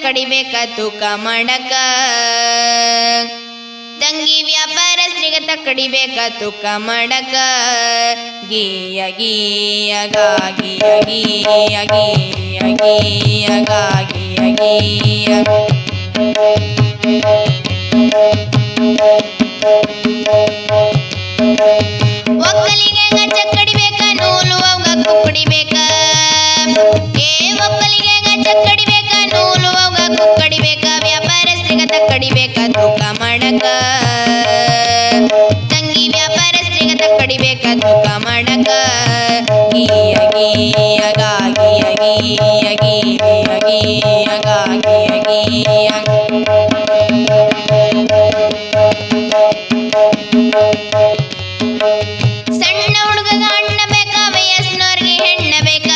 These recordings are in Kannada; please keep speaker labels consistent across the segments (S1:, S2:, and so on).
S1: ಕಡಿಬೇಕ ತೂಕ ಮಾಡಕ ತಂಗಿ ವ್ಯಾಪಾರಸ್ಥರಿಗೆ ತಕ್ಕಡಿಬೇಕ ತೂಕ ಮಾಡಕ ಗೀಯ ಗೀಯ ಗಾಗಿಯ ಗೀಯ ಗೀಯ ಗೀಯ ಗಾಗಿಯ ಗೀಯ ಒಕ್ಕಲಿಗೆ ಗಚ್ಚ ಕಡಿಬೇಕ ನೂಲು ಅವಾಗ ಕುಕ್ಕಡಿಬೇಕ ಏ ಒಕ್ಕಲಿಗೆ ಗಚ್ಚ ಕಡಿಬೇಕ ನೂಲು ಅವಾಗ ಕುಕ್ಕಡಿಬೇಕ ವ್ಯಾಪಾರಸ್ಥರಿಗೆ ತಕ್ಕಡಿಬೇಕ ತೂಕ ಮಾಡಕ ತಂಗಿ ವ್ಯಾಪಾರಸ್ಥರಿಗೆ ತಕ್ಕಡಿಬೇಕ ತೂಕ ಮಾಡಕ ಗೀಯ ಗೀಯ ಗಾಗಿಯ ಗೀಯ ಗೀಯ ಗೀಯ ಗಾಗಿಯ ಗೀಯ ಸಣ್ಣ ಹುಡುಗಗ ಅಣ್ಣ ಬೇಕ ವಯಸ್ಸಿನವ್ರಿಗೆ ಹೆಣ್ಣ ಬೇಕ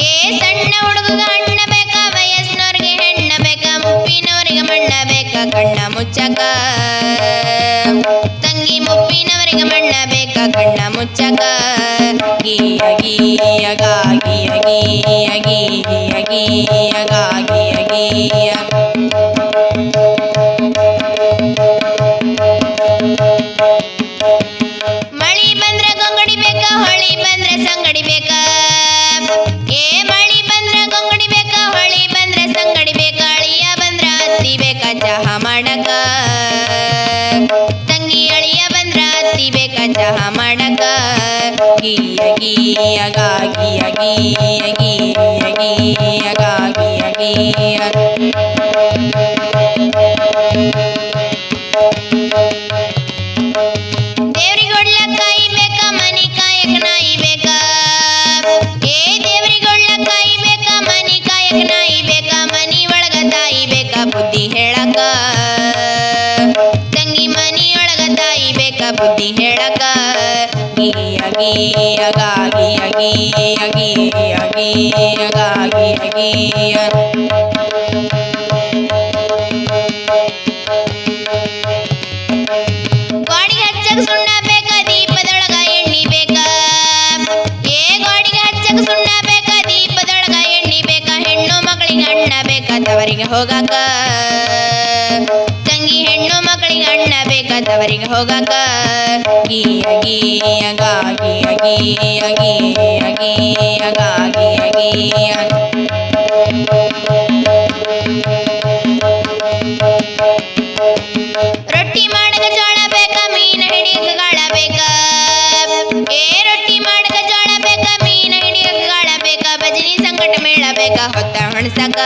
S1: ಏ ಸಣ್ಣ ಹುಡುಗಗ ಅಣ್ಣ ಬೇಕ ವಯಸ್ಸಿನವ್ರಿಗೆ ಹೆಣ್ಣ ಬೇಕ ಮುಪ್ಪಿನವರಿಗೆ ಮಣ್ಣ ಬೇಕ ಕಣ್ಣ ಮುಚ್ಚಕ ತಂಗಿ ಮುಪ್ಪಿನವರಿಗೆ ಮಣ್ಣ ಬೇಕ ಕಣ್ಣ ಮುಚ್ಚಕ ಗೀಯ ಗೀಯ ಗಾಗಿಯ ಗೀಯ ಗೀಯ ಗೀಯ ಗಾಗಿಯ ಗೀಯ ಮಳಿ ಬಂದ್ರ ಗೊಂಗಡಿ ಬೇಕ ಹೊಳಿ ಬಂದ್ರ ಸಂಗಡಿ ಬೇಕ ಏ ಮಳಿ ಬಂದ್ರ ಗೊಂಗಡಿ ಬೇಕ ಹೊಳಿ ಬಂದ್ರ ಸಂಗಡಿ ಬೇಕ ಅಳಿಯ ಬಂದ್ರ ಅತ್ತಿ ಬೇಕ ಚಹಾ ಮಾಡಕ ತಂಗಿ ಅಳಿಯ ಬಂದ್ರ ಅತ್ತಿ ಬೇಕ ಚಹಾ ಮಾಡಕ ಗೀಯ ಗೀಯ ಗಾಗಿಯ ಗೀಯ ಗೀಯ ಗೀಯ ಗಾಗಿಯ ಗೀಯ ದೇವ್ರಿಗೆ ಹೊಡ್ಲಕ್ಕಾಯಿ ಬೇಕ ಮನಿ ಕಾಯಕ ನಾಯಿ ಬೇಕ ಏ ದೇವ್ರಿಗೆ ಹೊಡ್ಲಕ್ಕಾಯಿ ಬೇಕ ಮನಿ ಕಾಯಕ ನಾಯಿ ಬೇಕ ಮನಿ ಒಳಗ ತಾಯಿ ಬೇಕ ಬುದ್ಧಿ ಹೇಳಕ ತಂಗಿ ಮನಿ ಒಳಗ ತಾಯಿ ಬೇಕ ಬುದ್ಧಿ ಹೇಳಕ ಗೀಯ ಗೀಯ ಗಾಗಿಯ ಗೀಯ ಗೀಯ ಗೀಯ ಗಾಗಿಯ ಗೀಯ ಗೋಡಿಗೆ ಹಚ್ಚಕ ಸುಣ್ಣ ಬೇಕ ದೀಪದೊಳಗ ಎಣ್ಣಿ ಬೇಕ ಏ ಗೋಡಿಗೆ ಹಚ್ಚಕ ಸುಣ್ಣ ಬೇಕ ದೀಪದೊಳಗ ಎಣ್ಣಿ ಬೇಕ ಹೆಣ್ಣು ಮಕ್ಕಳಿಗೆ ಅಣ್ಣ ಬೇಕ ತವರಿಗೆ ಹೋಗಾಕ ತಂಗಿ ಹೆಣ್ಣು ಮಕ್ಕಳಿಗೆ ಅಣ್ಣ ಬೇಕ ತವರಿಗೆ ಹೋಗಾಕ ಗೀಯ ಗೀಯ ಗಾಗಿಯ ಗೀಯ ಗೀಯ ಗೀಯ ಗಾಗಿಯ ಗೀಯ ರೊಟ್ಟಿ ಮಾಡಕ ಜೋಳ ಬೇಕ ಮೀನ ಹಿಡಿಯಕ ಗಾಳ ಬೇಕ ಏ ರೊಟ್ಟಿ ಮಾಡಕ ಜೋಳ ಬೇಕ ಮೀನ ಹಿಡಿಯಕ ಗಾಳ ಬೇಕ ಭಜನಿ ಸಂಕಟ ಮೇಳ ಬೇಕ ಹೊತ್ತ ಹಣಸಕ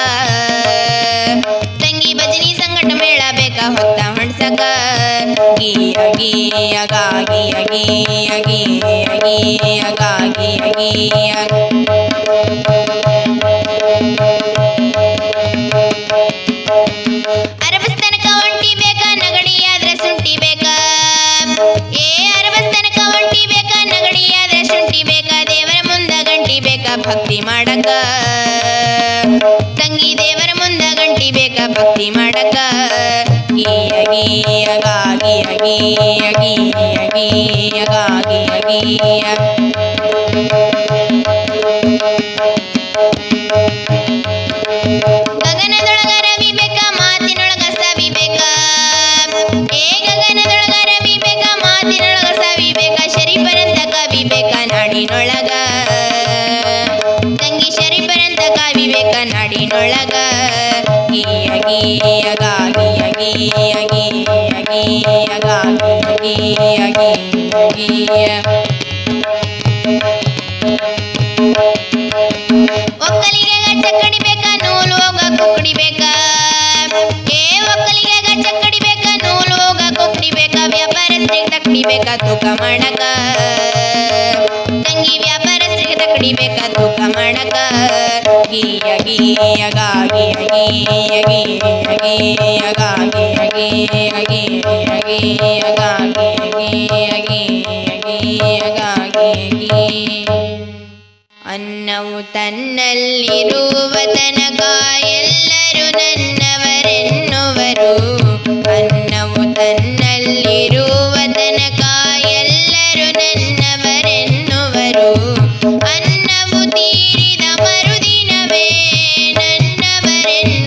S1: ತಂಗಿ ಭಜನಿ ಸಂಕಟ ಮೇಳ ಬೇಕ ಹೊತ್ತ ಹಣಸಕ ಗೀಯ ಗೀಯ ಗಾಗಿಯ ಗೀಯ ಗೀಯ ಗೀಯ ಗಾಗಿಯ ಗೀಯ ಅರಬಸ್ತನಕ ಒಂಟಿ ಬೇಕ ನಗಡಿಯಾದ್ರ ಶುಂಠಿ ಬೇಕ ಏ ಅರಬಸ್ತನಕ ಒಂಟಿ ಬೇಕ ನಗಡಿಯಾದ್ರ ಶುಂಠಿ ಬೇಕ ದೇವರ ಮುಂದ ಗಂಟಿ ಬೇಕ ಭಕ್ತಿ ಮಾಡಕ ತಂಗಿ ದೇವರ ಮುಂದ ಗಂಟಿ ಬೇಕ ಭಕ್ತಿ ಮಾಡಕ ಗೀಯ ಗೀಯ ಗಾಗಿಯ ಗೀಯ ಗೀಯ ಗೀಯ ಗಾಗಿಯ ಗೀಯ ಗಗನದೊಳಗ ರವಿ ಬೇಕ ಮಾತಿನೊಳಗ ಸವಿ ಬೇಕ ಏ ಗಗನದೊಳಗ ರವಿ ಬೇಕ ಮಾತಿನೊಳಗ ಸವಿ ಬೇಕ ಶರೀಫರಂತ ಕವಿ ಬೇಕ ನಾಡಿನೊಳಗ ತಂಗಿ ಶರೀಫರಂತ ಕವಿ ಬೇಕ ನಾಡಿನೊಳಗ ಗೀಯ ಗೀಯ ಗಾಗಿಯ ಗೀಯ ಗೀಯ ಗೀಯ ಗಾಗಿಯ ಗೀಯ ಗೀಯ ಗೀಯ ಒಕ್ಕಲಿಗೆ ಗಚ್ಚ ಕಡಿಬೇಕ ನೂಲು ಹೋಗ ಕುಕ್ಕಡಿಬೇಕ ಏ ಒಕ್ಕಲಿಗೆ ಗಚ್ಚ ಕಡಿಬೇಕ ನೂಲು ಹೋಗ ಕುಕ್ಕಡಿಬೇಕ ವ್ಯಾಪಾರಸ್ಥರಿಗೆ ತಕ್ಕಡಿಬೇಕ ತೂಕ ಮಾಡಕ ತಂಗಿ ವ್ಯಾಪಾರಸ್ಥರಿಗೆ ತಕ್ಕಡಿಬೇಕ ತೂಕ ಮಾಡಕ ಗೀಯ ಗೀಯ ಗಾಗಿಯ ಗೀಯ ಗೀಯ ಗೀಯ ಗಾಗಿಯ ಗೀಯ ಗೀಯ ಗೀಯ ಗಾಗಿಯ ಗೀಯ ಗೀಯ ಗೀಯ ಗಾಗಿಯ ಗೀಯ ಅನ್ನವು ತನ್ನಲ್ಲಿರುವ ತನಕ ಎಲ್ಲರೂ ನನ್ನವರೆನ್ನುವರು ಅನ್ನವು ತನ್ನಲ್ಲಿರುವ ತನಕ ಎಲ್ಲರೂ ನನ್ನವರೆನ್ನುವರು ಅನ್ನವು ತೀರಿದ ಮರುದಿನವೇ ನನ್ನವರೆನ್ನುವರು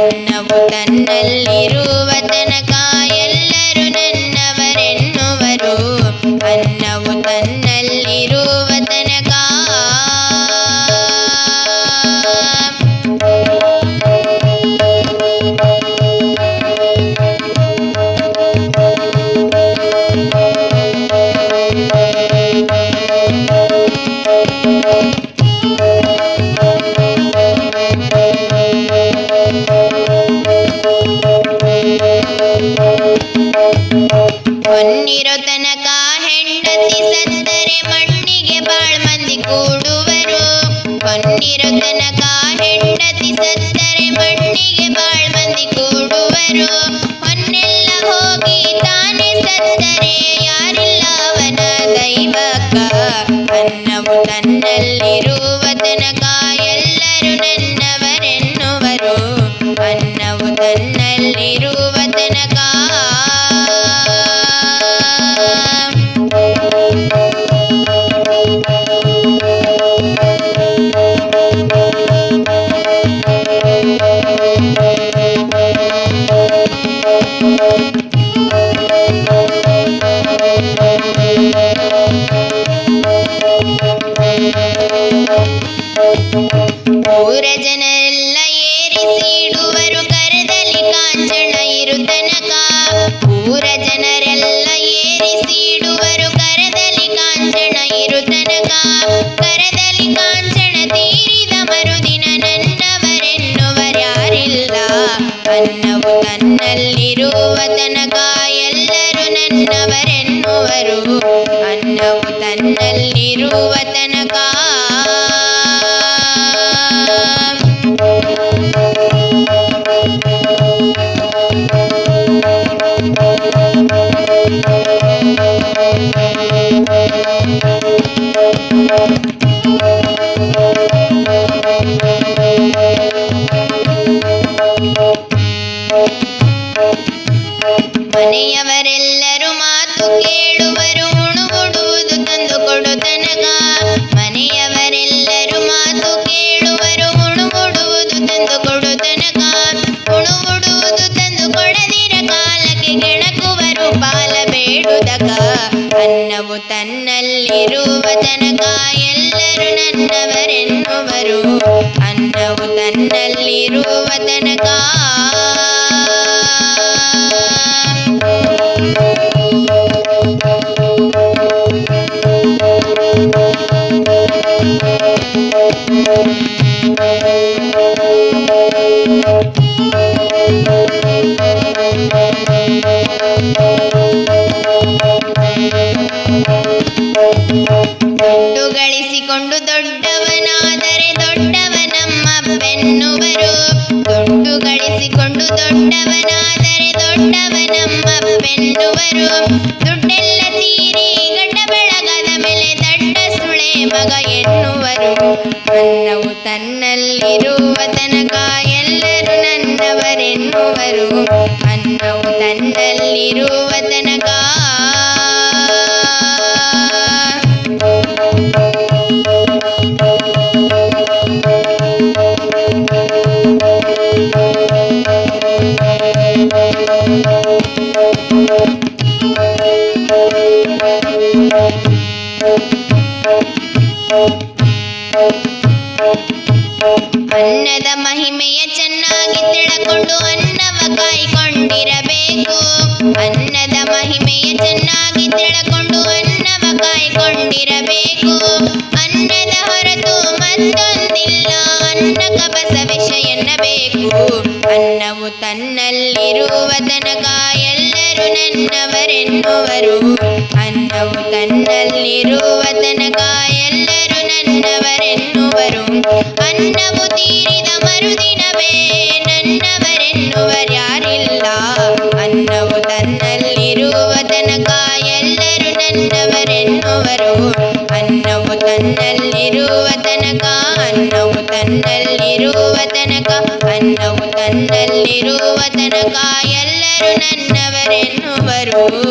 S1: ಅನ್ನವು ತನ್ನಲ್ಲಿರುವ ತನಕ ಎಲ್ಲರೂ ನನ್ನವರೆನ್ನುವರು. ಅನ್ನವು ತನ್ನಲ್ಲಿರುವ ತನಕ ಹೊನ್ನಿರೋ ತನಕ ಹೆಂಡತಿ ಸತ್ತರೆ ಮಣ್ಣಿಗೆ ಬಾಳ್ ಮಂದಿ ಕೂಡುವರು. ಹೊನ್ನಿರೋ ತನಕ ಹೆಂಡತಿ ಸತ್ತರೆ ಮಣ್ಣಿಗೆ ಬಾಳ್ ಮಂದಿ ಕೂಡುವರು. ಹೊನ್ನೆಲ್ಲ ಹೋಗಿ ತಾನೇ ಸತ್ತರೆ ಯಾರಿಲ್ಲ ಅವನ ದೈವಕ್ಕ. ಅನ್ನವು ತನ್ನಲ್ಲಿರುವ ತನಕ ಎಲ್ಲರೂ ನನ್ನವರೆನ್ನುವರು. ಅನ್ನವು ತನ್ನಲ್ಲಿರುವ ತನಕ ಊರ ಜನರೆಲ್ಲ ಏರಿಸಿಡುವರು ಕರದಲ್ಲಿ ಕಾಂಚನ ಇರು ತನಕ. ಊರ ಜನರೆಲ್ಲ ಏರಿಸಿಡುವರು ಕರದಲ್ಲಿ ಕಾಂಚನ ಇರು ತನಕ. ಕರದಲ್ಲಿ ಕಾಂಚನ ತೀರಿದ ಮರುದಿನ ನನ್ನವರೆನ್ನುವರ್ಯಾರಿಲ್ಲ. ಅನ್ನವು ತನ್ನಲ್ಲಿರುವ ತನಕ ಎಲ್ಲರೂ ನನ್ನವರೆನ್ನುವರು. ಅನ್ನವು ತನ್ನಲ್ಲಿರುವ ತನಕ ಮನೆಯವರೆಲ್ಲರೂ ಮಾತು ಕೇಳುವರು ಉಣುವುಡುವುದು ತಂದು ಕೊಡು ತನಕ. ಮನೆಯವರೆಲ್ಲರೂ ಮಾತು ಕೇಳುವರು ಉಣುವುಡುವುದು ತಂದು ಕೊಡು ತನಕ. ಉಣುವುಡುವುದು ತಂದು ಕೊಡದಿರ ಕಾಲಕ್ಕೆ ಗೆಣಕುವರು ಪಾಲ ಬೇಡುದಕ. ಅನ್ನವು ತನ್ನಲ್ಲಿರುವ ತನಕ ಎಲ್ಲರೂ ನನ್ನವರೆನ್ನುವರು. ಅನ್ನವು ತನ್ನಲ್ಲಿರುವ ತನಕ ದುಡ್ಡು ಗಳಿಸಿಕೊಂಡು ದೊಡ್ಡವನಾದರೆ ದೊಡ್ಡವನಮ್ಮ ಬೆನ್ನುವರು. ದುಡ್ಡು ಗಳಿಸಿಕೊಂಡು ದೊಡ್ಡವನಾದರೆ ದೊಡ್ಡವನಮ್ಮ ಬೆನ್ನುವರು. ದುಡ್ಡೆಲ್ಲ ತೀರಿ ಗಡ್ಡ ಬೆಳಗದ ಮೇಲೆ ದಡ್ಡ ಸುಳೆ ಮಗ ಎನ್ನುವರು. ಅನ್ನವು ತನ್ನಲ್ಲಿರುವ ತನಕ ಎಲ್ಲರೂ ನನ್ನವರೆನ್ನುವರು. ಅನ್ನವು ತನ್ನಲ್ಲಿರುವ ತನಕ ಅನ್ನದ ಮಹಿಮೆಯ ಚೆನ್ನಾಗಿ ತಿಳಕೊಂಡು ಅನ್ನವ ಕಾಯ್ಕೊಂಡಿರಬೇಕು. ಅನ್ನದ ಮಹಿಮೆಯ ಚೆನ್ನಾಗಿ ತಿಳಕೊಂಡು ಅನ್ನವ ಕಾಯ್ಕೊಂಡಿರಬೇಕು. ಅನ್ನದ ಹೊರತು ಮತ್ತೊಂದಿಲ್ಲ ಅನ್ನ ಕಬಸ ವಿಷ ಎನ್ನಬೇಕು. ಅನ್ನವು ತನ್ನಲ್ಲಿರುವ ತನಕ ಎಲ್ಲರೂ ನನ್ನವರೆನ್ನುವರು. ಅನ್ನವು ತನ್ನಲ್ಲಿರುವ ತನಕ ಎಲ್ಲರೂ ನನ್ನವರೆನ್ನುವರು. ಅನ್ನವು ತೀರಿದ ಮರುದಿನವೇ ನನ್ನವರೆನ್ನುವರ್ಯಾರಿಲ್ಲ. ಅನ್ನವು ತನ್ನಲ್ಲಿರುವ ತನಕ ಎಲ್ಲರೂ ನನ್ನವರೆನ್ನುವರು. ಅನ್ನವು ತನ್ನಲ್ಲಿರುವ ತನಕ ಅನ್ನವು ತನ್ನಲ್ಲಿರುವ ತನಕ ಅನ್ನವು ತನ್ನಲ್ಲಿರುವ ತನಕ ಎಲ್ಲರೂ ನನ್ನವರೆನ್ನುವರು.